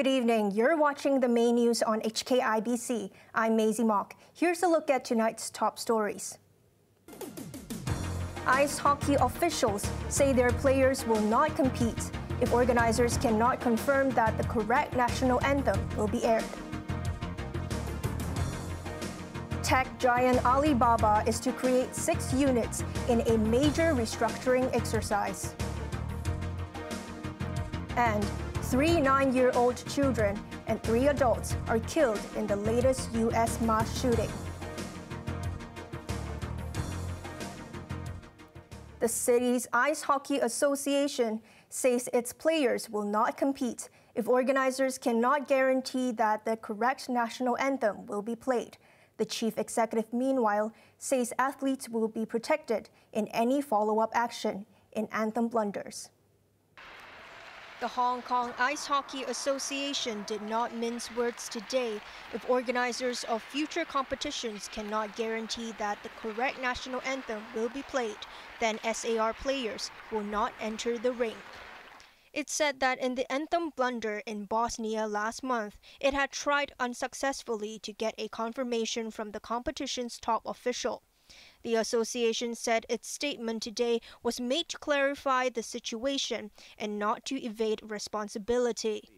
Good evening. You're watching the main news on HKIBC. I'm Maisy Mok. Here's a look at tonight's top stories. Ice hockey officials say their players will not compete if organizers cannot confirm that the correct national anthem will be aired. Tech giant Alibaba is to create 6 units in a major restructuring exercise. And 3 9-year-old children and 3 adults are killed in the latest U.S. mass shooting. The city's Ice Hockey Association says its players will not compete if organizers cannot guarantee that the correct national anthem will be played. The chief executive, meanwhile, says athletes will be protected in any follow-up action in anthem blunders. The Hong Kong Ice Hockey Association did not mince words today. If organizers of future competitions cannot guarantee that the correct national anthem will be played, then SAR players will not enter the ring. It said that in the anthem blunder in Bosnia last month, it had tried unsuccessfully to get a confirmation from the competition's top official. The association said its statement today was made to clarify the situation and not to evade responsibility.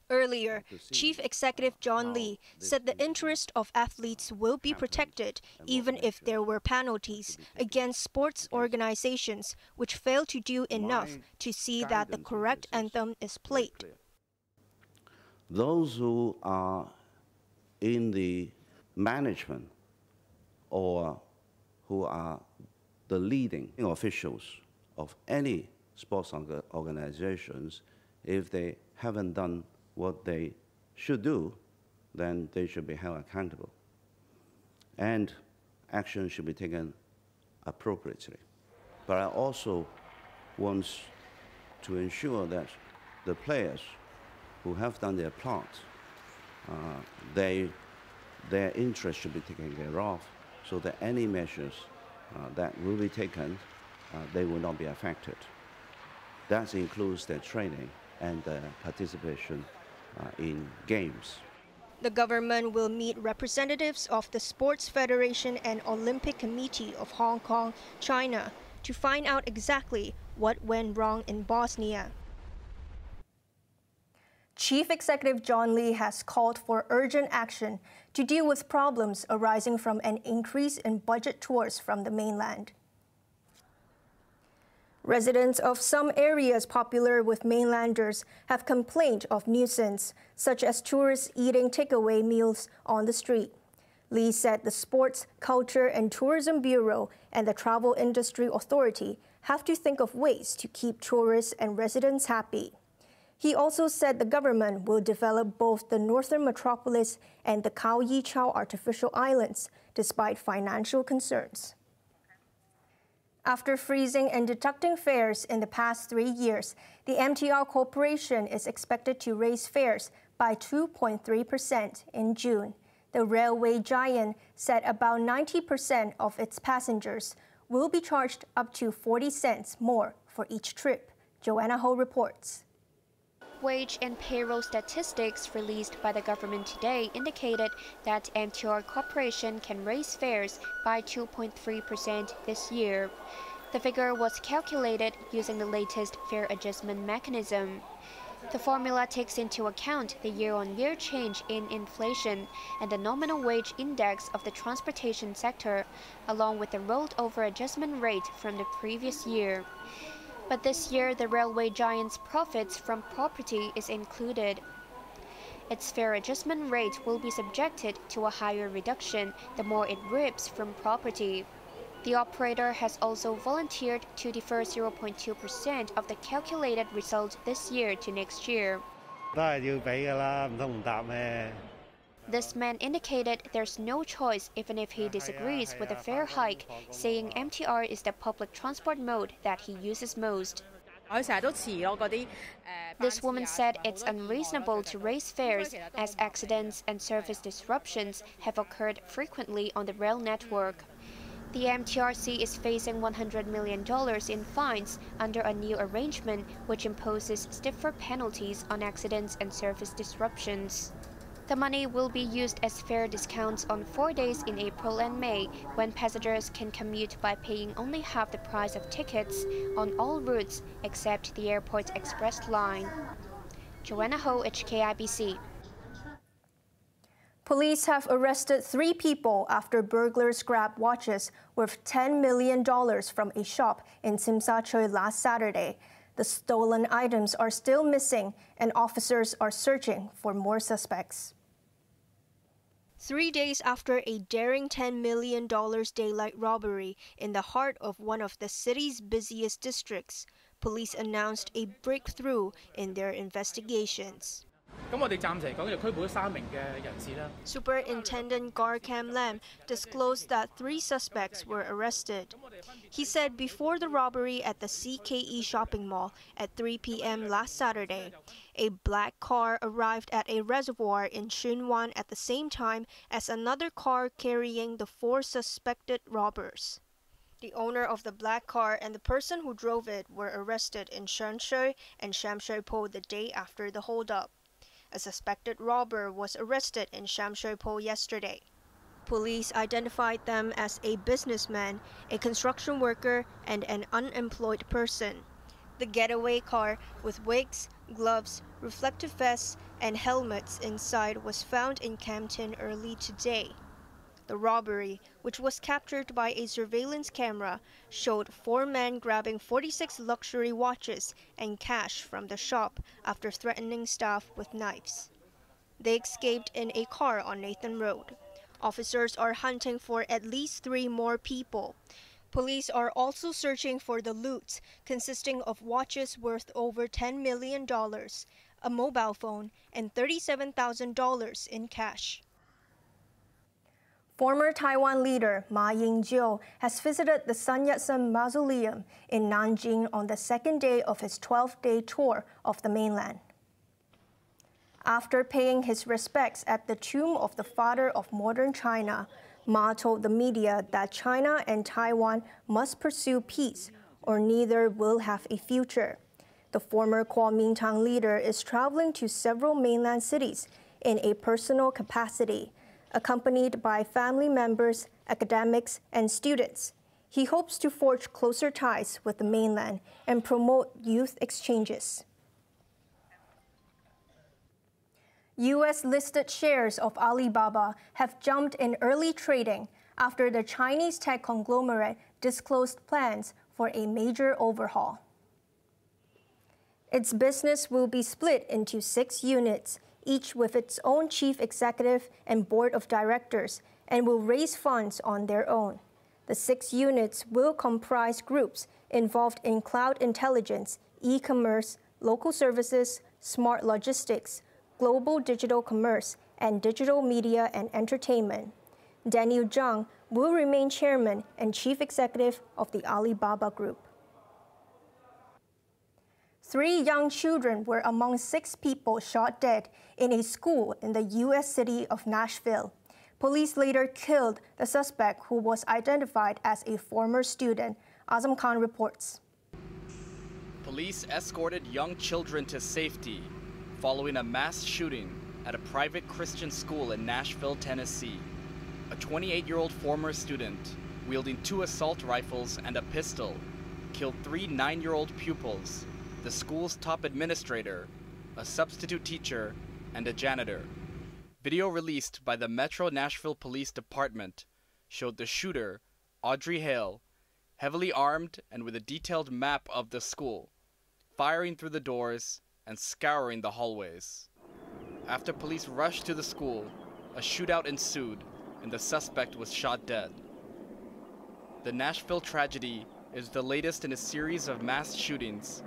Earlier, Chief Executive John Lee said the interest of athletes will be protected even if there were penalties against sports organizations which fail to do enough to see that the correct anthem is played. Those who are in the management or who are the leading officials of any sports organizations, if they haven't done what they should do, then they should be held accountable. And action should be taken appropriately. But I also want to ensure that the players who have done their part, their interests should be taken care of, so that any measures that will be taken, they will not be affected. That includes their training and their participation in games. The government will meet representatives of the Sports Federation and Olympic Committee of Hong Kong, China, to find out exactly what went wrong in Bosnia. Chief Executive John Lee has called for urgent action to deal with problems arising from an increase in budget tours from the mainland. Residents of some areas popular with mainlanders have complained of nuisance, such as tourists eating takeaway meals on the street. Lee said the Sports, Culture and Tourism Bureau and the Travel Industry Authority have to think of ways to keep tourists and residents happy. He also said the government will develop both the northern metropolis and the Khao Yi Chau artificial islands, despite financial concerns. After freezing and deducting fares in the past 3 years, the MTR Corporation is expected to raise fares by 2.3% in June. The railway giant said about 90% of its passengers will be charged up to 40 cents more for each trip. Joanna Ho reports. Wage and payroll statistics released by the government today indicated that MTR Corporation can raise fares by 2.3% this year. The figure was calculated using the latest fare adjustment mechanism. The formula takes into account the year-on-year change in inflation and the nominal wage index of the transportation sector, along with the rolled-over adjustment rate from the previous year. But this year, the railway giant's profits from property is included. Its fare adjustment rate will be subjected to a higher reduction the more it reaps from property. The operator has also volunteered to defer 0.2% of the calculated result this year to next year. This man indicated there's no choice even if he disagrees with the fare hike, saying MTR is the public transport mode that he uses most. This woman said it's unreasonable to raise fares as accidents and service disruptions have occurred frequently on the rail network. The MTRC is facing $100 million in fines under a new arrangement which imposes stiffer penalties on accidents and service disruptions. The money will be used as fare discounts on 4 days in April and May, when passengers can commute by paying only half the price of tickets on all routes except the airport's express line. Joanna Ho, HKIBC. Police have arrested 3 people after burglars grabbed watches worth $10 million from a shop in Tsim Sha Tsui last Saturday. The stolen items are still missing, and officers are searching for more suspects. 3 days after a daring $10 million daylight robbery in the heart of one of the city's busiest districts, police announced a breakthrough in their investigations. Superintendent Garkam Lam disclosed that 3 suspects were arrested. He said before the robbery at the CKE shopping mall at 3 p.m. last Saturday, a black car arrived at a reservoir in Shunwan at the same time as another car carrying the 4 suspected robbers. The owner of the black car and the person who drove it were arrested in Shanshui and Shamshui-po the day after the holdup. A suspected robber was arrested in Shamshui-po yesterday. Police identified them as a businessman, a construction worker, and an unemployed person. The getaway car, with wigs, gloves, reflective vests, and helmets inside, was found in Campton early today. The robbery, which was captured by a surveillance camera, showed 4 men grabbing 46 luxury watches and cash from the shop after threatening staff with knives. They escaped in a car on Nathan Road. Officers are hunting for at least 3 more people. Police are also searching for the loot, consisting of watches worth over $10 million, a mobile phone, and $37,000 in cash. Former Taiwan leader Ma Ying-jeou has visited the Sun Yat-sen mausoleum in Nanjing on the 2nd day of his 12-day tour of the mainland. After paying his respects at the tomb of the father of modern China, Ma told the media that China and Taiwan must pursue peace, or neither will have a future. The former Kuomintang leader is traveling to several mainland cities in a personal capacity, accompanied by family members, academics, and students. He hopes to forge closer ties with the mainland and promote youth exchanges. U.S.-listed shares of Alibaba have jumped in early trading after the Chinese tech conglomerate disclosed plans for a major overhaul. Its business will be split into 6 units, each with its own chief executive and board of directors, and will raise funds on their own. The 6 units will comprise groups involved in cloud intelligence, e-commerce, local services, smart logistics, global digital commerce, and digital media and entertainment. Daniel Zhang will remain chairman and chief executive of the Alibaba Group. 3 young children were among 6 people shot dead in a school in the U.S. city of Nashville. Police later killed the suspect, who was identified as a former student. Azam Khan reports. Police escorted young children to safety following a mass shooting at a private Christian school in Nashville, Tennessee. A 28-year-old former student, wielding 2 assault rifles and a pistol, killed 3 9-year-old pupils, the school's top administrator, a substitute teacher, and a janitor. Video released by the Metro Nashville Police Department showed the shooter, Audrey Hale, heavily armed and with a detailed map of the school, firing through the doors and scouring the hallways. After police rushed to the school, a shootout ensued and the suspect was shot dead. The Nashville tragedy is the latest in a series of mass shootings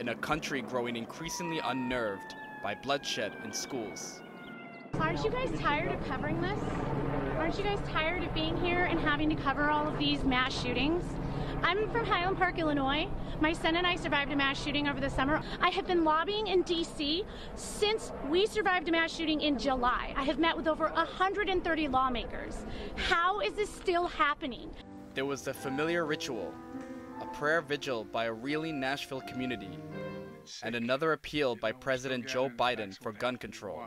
in a country growing increasingly unnerved by bloodshed in schools. Aren't you guys tired of covering this? Aren't you guys tired of being here and having to cover all of these mass shootings? I'm from Highland Park, Illinois. My son and I survived a mass shooting over the summer. I have been lobbying in D.C. since we survived a mass shooting in July. I have met with over 130 lawmakers. How is this still happening? There was the familiar ritual, a prayer vigil by a reeling Nashville community, and another appeal by President Joe Biden for gun control.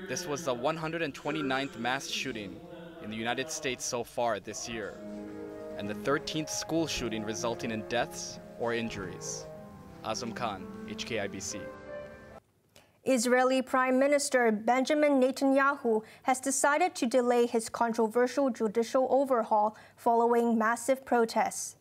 This was the 129th mass shooting in the United States so far this year, and the 13th school shooting resulting in deaths or injuries. Azam Khan, HKIBC. Israeli Prime Minister Benjamin Netanyahu has decided to delay his controversial judicial overhaul following massive protests.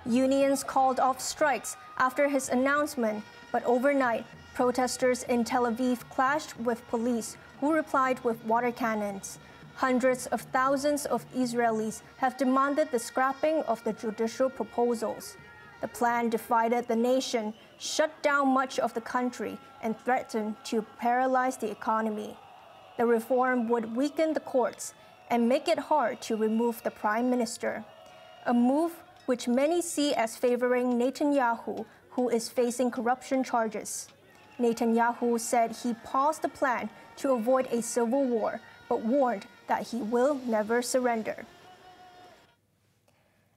Unions called off strikes after his announcement, but overnight, protesters in Tel Aviv clashed with police, who replied with water cannons. Hundreds of thousands of Israelis have demanded the scrapping of the judicial proposals. The plan divided the nation, shut down much of the country, and threatened to paralyze the economy. The reform would weaken the courts and make it hard to remove the prime minister, a move which many see as favoring Netanyahu, who is facing corruption charges. Netanyahu said he paused the plan to avoid a civil war, but warned that he will never surrender.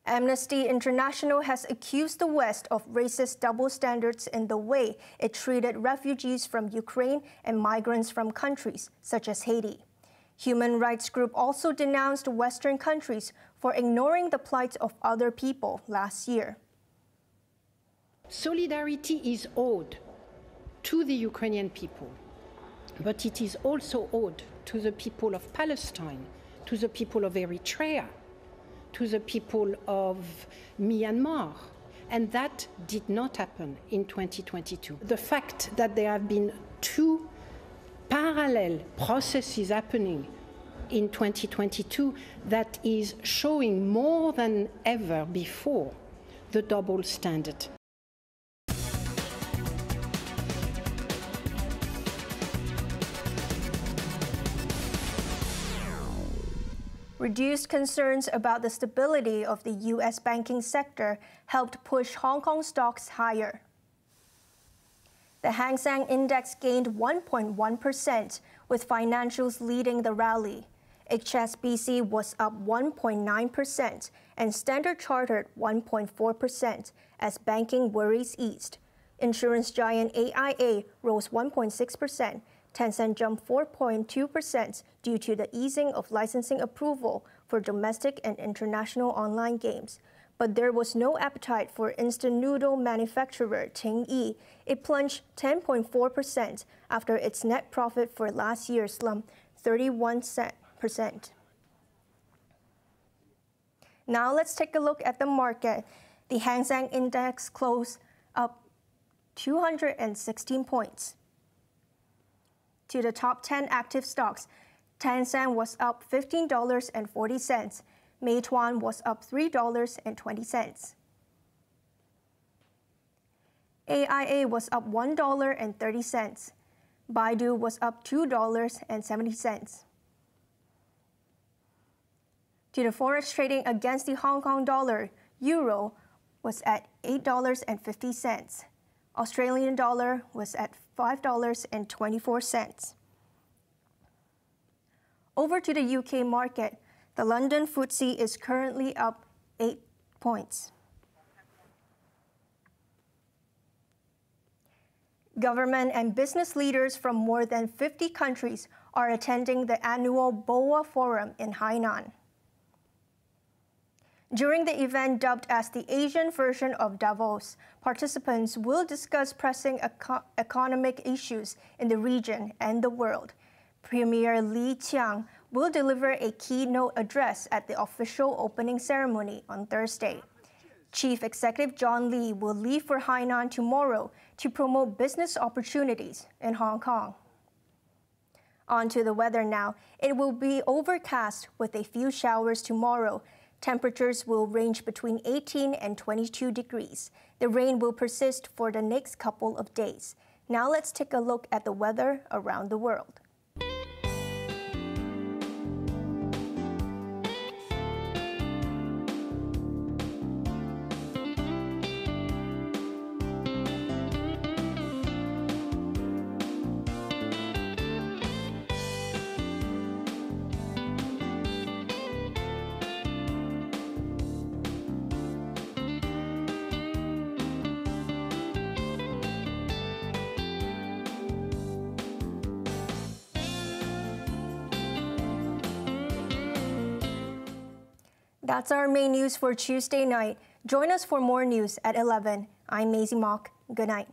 Amnesty International has accused the West of racist double standards in the way it treated refugees from Ukraine and migrants from countries such as Haiti. Human rights group also denounced Western countries for ignoring the plight of other people last year. Solidarity is owed to the Ukrainian people, but it is also owed to the people of Palestine, to the people of Eritrea, to the people of Myanmar, and that did not happen in 2022. The fact that there have been two parallel processes happening in 2022, that is showing more than ever before the double standard. Reduced concerns about the stability of the U.S. banking sector helped push Hong Kong stocks higher. The Hang Seng Index gained 1.1%, with financials leading the rally. HSBC was up 1.9% and Standard Chartered 1.4% as banking worries eased. Insurance giant AIA rose 1.6%. Tencent jumped 4.2% due to the easing of licensing approval for domestic and international online games. But there was no appetite for instant noodle manufacturer Ting Yi. It plunged 10.4% after its net profit for last year slumped 31%. Now let's take a look at the market. The Hang Seng Index closed up 216 points. To the top 10 active stocks, Tencent was up $15.40. Meituan was up $3.20. AIA was up $1.30. Baidu was up $2.70. To the forex trading against the Hong Kong dollar, euro was at $8.50. Australian dollar was at $5.24. Over to the UK market, the London FTSE is currently up 8 points. Government and business leaders from more than 50 countries are attending the annual Boa Forum in Hainan. During the event dubbed as the Asian version of Davos, participants will discuss pressing economic issues in the region and the world. Premier Li Qiang will deliver a keynote address at the official opening ceremony on Thursday. Chief Executive John Lee will leave for Hainan tomorrow to promote business opportunities in Hong Kong. On to the weather now. It will be overcast with a few showers tomorrow. Temperatures will range between 18 and 22 degrees. The rain will persist for the next couple of days. Now let's take a look at the weather around the world. That's our main news for Tuesday night. Join us for more news at 11. I'm Maisy Mok. Good night.